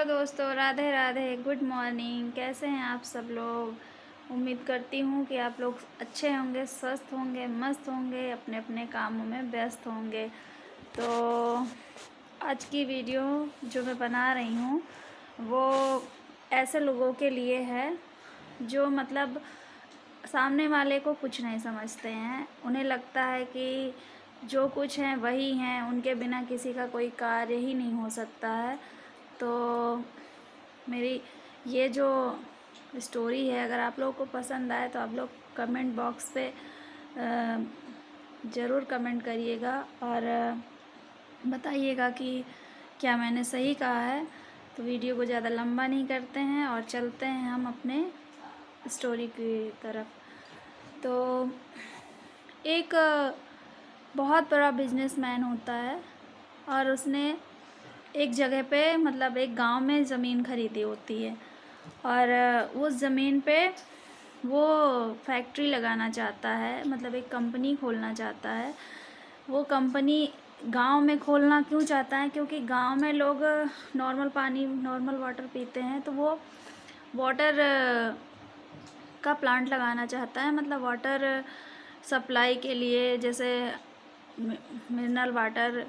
Hello दोस्तों, Radhe Radhe, good morning. कैसे हैं आप सब लोग। उम्मीद करती हूँ कि आप लोग अच्छे होंगे, स्वस्थ होंगे, मस्त होंगे, अपने अपने कामों में व्यस्त होंगे। तो आज की वीडियो जो मैं बना रही हूँ वो ऐसे लोगों के लिए है जो मतलब सामने वाले को कुछ नहीं समझते हैं। उन्हें लगता है कि जो कुछ हैं वही हैं, उनके बिना किसी का कोई कार्य ही नहीं हो सकता है। तो मेरी ये जो स्टोरी है, अगर आप लोगों को पसंद आए तो आप लोग कमेंट बॉक्स पे ज़रूर कमेंट करिएगा और बताइएगा कि क्या मैंने सही कहा है। तो वीडियो को ज़्यादा लंबा नहीं करते हैं और चलते हैं हम अपने स्टोरी की तरफ। तो एक बहुत बड़ा बिजनेसमैन होता है और उसने एक जगह पे मतलब एक गांव में ज़मीन खरीदी होती है और उस ज़मीन पे वो फैक्ट्री लगाना चाहता है, मतलब एक कंपनी खोलना चाहता है। वो कंपनी गांव में खोलना क्यों चाहता है? क्योंकि गांव में लोग नॉर्मल पानी, नॉर्मल वाटर पीते हैं, तो वो वाटर का प्लांट लगाना चाहता है। मतलब वाटर सप्लाई के लिए जैसे मिनरल वाटर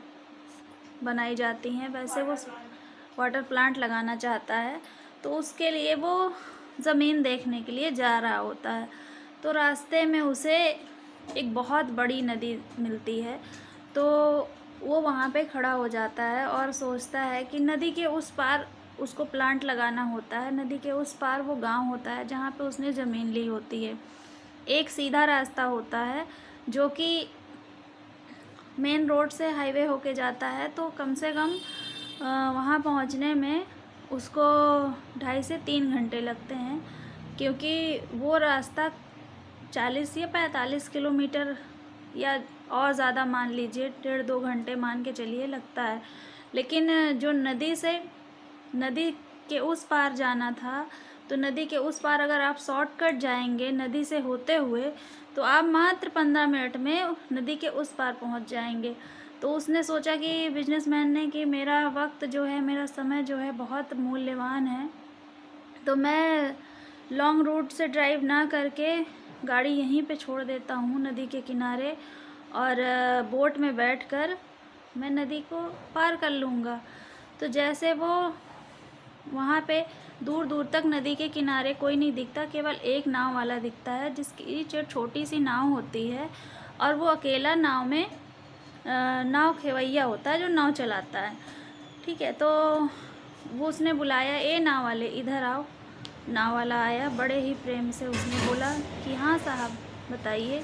बनाई जाती हैं, वैसे वो वाटर प्लांट लगाना चाहता है। तो उसके लिए वो ज़मीन देखने के लिए जा रहा होता है। तो रास्ते में उसे एक बहुत बड़ी नदी मिलती है। तो वो वहाँ पे खड़ा हो जाता है और सोचता है कि नदी के उस पार उसको प्लांट लगाना होता है। नदी के उस पार वो गांव होता है जहाँ पे उसने ज़मीन ली होती है। एक सीधा रास्ता होता है जो कि मेन रोड से हाईवे होके जाता है। तो कम से कम वहाँ पहुँचने में उसको 2.5 से 3 घंटे लगते हैं, क्योंकि वो रास्ता 40 या 45 किलोमीटर या और ज़्यादा मान लीजिए, 1.5-2 घंटे मान के चलिए लगता है। लेकिन जो नदी के उस पार जाना था, तो नदी के उस पार अगर आप शॉर्टकट जाएंगे नदी से होते हुए तो आप मात्र 15 मिनट में नदी के उस पार पहुंच जाएंगे। तो उसने सोचा कि बिजनेसमैन ने कि मेरा वक्त जो है, मेरा समय जो है बहुत मूल्यवान है, तो मैं लॉन्ग रूट से ड्राइव ना करके गाड़ी यहीं पे छोड़ देता हूँ नदी के किनारे और बोट में बैठकर मैं नदी को पार कर लूँगा। तो जैसे वो वहाँ पे दूर दूर तक नदी के किनारे कोई नहीं दिखता, केवल एक नाव वाला दिखता है जिसकी जो छोटी सी नाव होती है, और वो अकेला नाव में नाव खेवैया होता है जो नाव चलाता है। ठीक है, तो वो उसने बुलाया, ए नाव वाले इधर आओ। नाव वाला आया, बड़े ही प्रेम से उसने बोला कि हाँ साहब बताइए।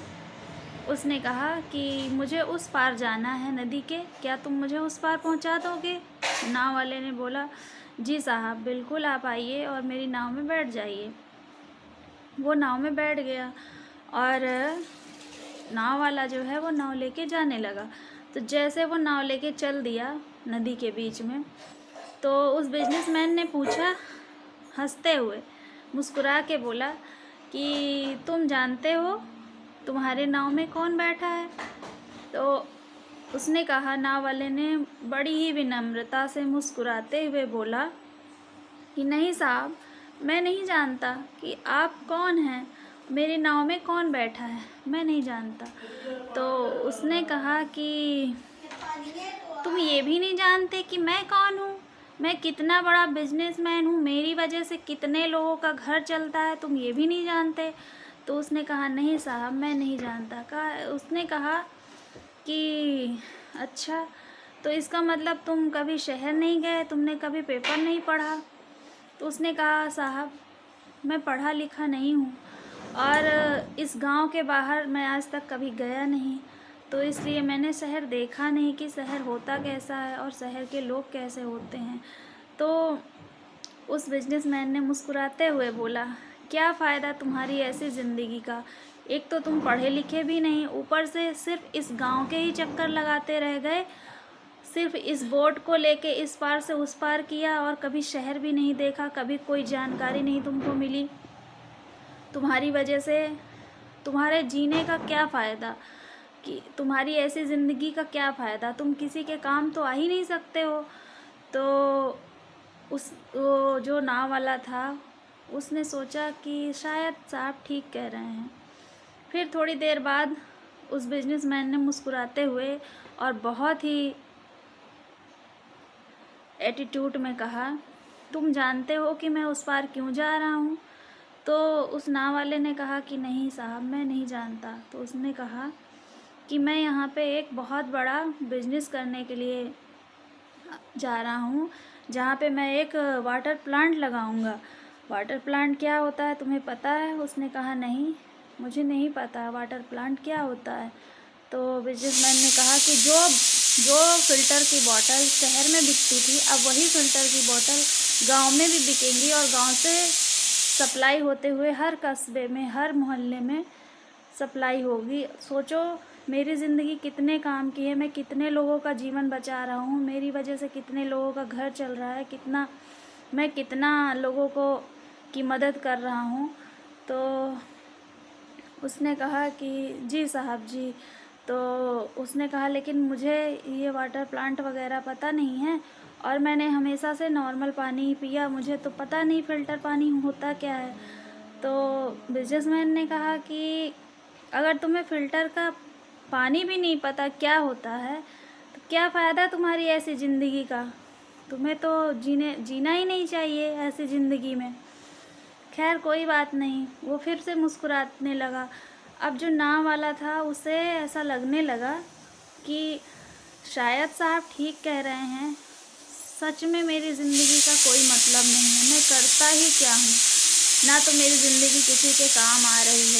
उसने कहा कि मुझे उस पार जाना है नदी के, क्या तुम मुझे उस पार पहुंचा दोगे? नाव वाले ने बोला जी साहब बिल्कुल, आप आइए और मेरी नाव में बैठ जाइए। वो नाव में बैठ गया और नाव वाला जो है वो नाव लेके जाने लगा। तो जैसे वो नाव लेके चल दिया नदी के बीच में, तो उस बिजनेसमैन ने पूछा हंसते हुए, मुस्कुरा के बोला कि तुम जानते हो तुम्हारे नाव में कौन बैठा है? तो उसने कहा, नाव वाले ने बड़ी ही विनम्रता से मुस्कुराते हुए बोला कि नहीं साहब, मैं नहीं जानता कि आप कौन हैं, मेरी नाव में कौन बैठा है, मैं नहीं जानता। तो उसने कहा कि तुम ये भी नहीं जानते कि मैं कौन हूँ, मैं कितना बड़ा बिजनेसमैन हूँ, मेरी वजह से कितने लोगों का घर चलता है, तुम ये भी नहीं जानते? तो उसने कहा नहीं साहब मैं नहीं जानता। उसने कहा कि अच्छा, तो इसका मतलब तुम कभी शहर नहीं गए, तुमने कभी पेपर नहीं पढ़ा? तो उसने कहा साहब मैं पढ़ा लिखा नहीं हूँ और इस गांव के बाहर मैं आज तक कभी गया नहीं, तो इसलिए मैंने शहर देखा नहीं कि शहर होता कैसा है और शहर के लोग कैसे होते हैं। तो उस बिजनेसमैन ने मुस्कुराते हुए बोला, क्या फ़ायदा तुम्हारी ऐसी ज़िंदगी का, एक तो तुम पढ़े लिखे भी नहीं, ऊपर से सिर्फ इस गांव के ही चक्कर लगाते रह गए, सिर्फ इस बोट को लेके इस पार से उस पार किया और कभी शहर भी नहीं देखा, कभी कोई जानकारी नहीं तुमको मिली। तुम्हारी वजह से तुम्हारे जीने का क्या फ़ायदा, कि तुम्हारी ऐसी ज़िंदगी का क्या फ़ायदा, तुम किसी के काम तो आ ही नहीं सकते हो। तो वो जो नाव वाला था उसने सोचा कि शायद साहब ठीक कह रहे हैं। फिर थोड़ी देर बाद उस बिजनेसमैन ने मुस्कुराते हुए और बहुत ही एटीट्यूड में कहा, तुम जानते हो कि मैं उस पार क्यों जा रहा हूँ? तो उस नाव वाले ने कहा कि नहीं साहब, मैं नहीं जानता। तो उसने कहा कि मैं यहाँ पे एक बहुत बड़ा बिजनेस करने के लिए जा रहा हूँ, जहाँ पे मैं एक वाटर प्लांट लगाऊंगा। वाटर प्लांट क्या होता है तुम्हें पता है? उसने कहा नहीं, मुझे नहीं पता वाटर प्लांट क्या होता है। तो बिजनेसमैन ने कहा कि जो जो फ़िल्टर की बॉटल शहर में बिकती थी, अब वही फ़िल्टर की बॉटल गांव में भी बिकेंगी और गांव से सप्लाई होते हुए हर कस्बे में, हर मोहल्ले में सप्लाई होगी। सोचो मेरी ज़िंदगी कितने काम की है, मैं कितने लोगों का जीवन बचा रहा हूँ, मेरी वजह से कितने लोगों का घर चल रहा है, मैं कितना लोगों को की मदद कर रहा हूँ। तो उसने कहा कि जी साहब जी। तो उसने कहा लेकिन मुझे ये वाटर प्लांट वगैरह पता नहीं है और मैंने हमेशा से नॉर्मल पानी ही पिया, मुझे तो पता नहीं फ़िल्टर पानी होता क्या है। तो बिजनेसमैन ने कहा कि अगर तुम्हें फ़िल्टर का पानी भी नहीं पता क्या होता है तो क्या फ़ायदा तुम्हारी ऐसी ज़िंदगी का? तुम्हें तो जीना ही नहीं चाहिए ऐसी ज़िंदगी में। खैर कोई बात नहीं, वो फिर से मुस्कुराने लगा। अब जो नाव वाला था उसे ऐसा लगने लगा कि शायद साहब ठीक कह रहे हैं, सच में मेरी ज़िंदगी का कोई मतलब नहीं है, मैं करता ही क्या हूँ, ना तो मेरी ज़िंदगी किसी के काम आ रही है,